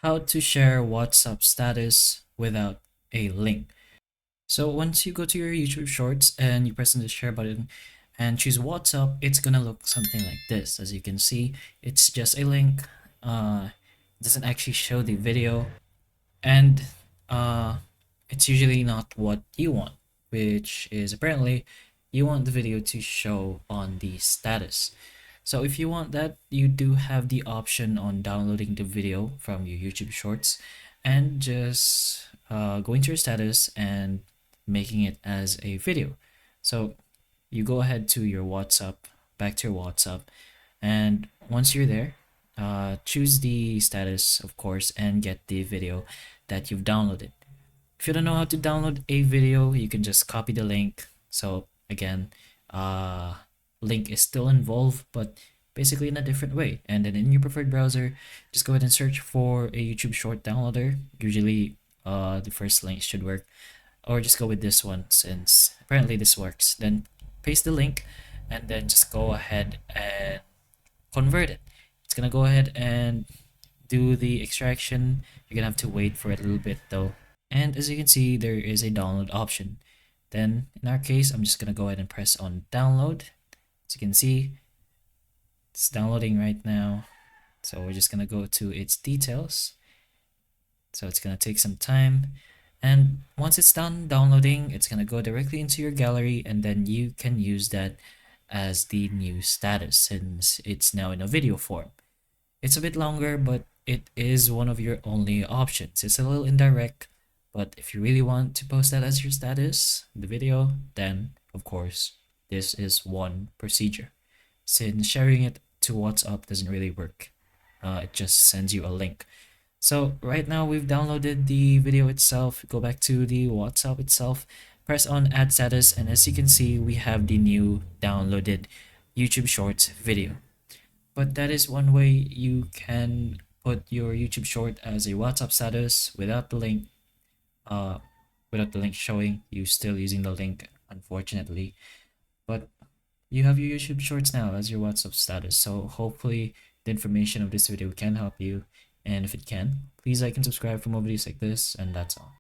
how to share WhatsApp status without a link. So once you go to your YouTube Shorts and you press on the share button and choose WhatsApp, it's gonna look something like this. As you can see, it's just a link. It doesn't actually show the video, and uh, it's usually not what you want, which is apparently you want the video to show on the status. So if you want that, you do have the option on downloading the video from your YouTube Shorts and just going to your status and making it as a video. So you go ahead to your WhatsApp, back to your WhatsApp, and once you're there, choose the status, of course, and get the video that you've downloaded. If you don't know how to download a video, you can just copy the link. So again, link is still involved, but basically in a different way. And then in your preferred browser, just go ahead and search for a YouTube short downloader. Usually, the first link should work, or just go with this one since apparently this works. Then paste the link, and then just go ahead and convert it. It's gonna go ahead and do the extraction. You're gonna have to wait for it a little bit though. And as you can see, there is a download option. Then in our case, I'm just gonna go ahead and press on download. As you can see, it's downloading right now. So we're just gonna go to its details. So it's gonna take some time. And once it's done downloading, it's gonna go directly into your gallery, and then you can use that as the new status since it's now in a video form. It's a bit longer, but it is one of your only options. It's a little indirect, but if you really want to post that as your status, the video, then of course, this is one procedure. Since sharing it to WhatsApp doesn't really work, it just sends you a link. So right now we've downloaded the video itself. Go back to the WhatsApp itself, press on add status, and as you can see, we have the new downloaded YouTube Shorts video. But that is one way you can put your YouTube short as a WhatsApp status without the link, showing. You still using the link, unfortunately. But you have your YouTube shorts now as your WhatsApp status. So hopefully the information of this video can help you. And if it can, please like and subscribe for more videos like this, and that's all.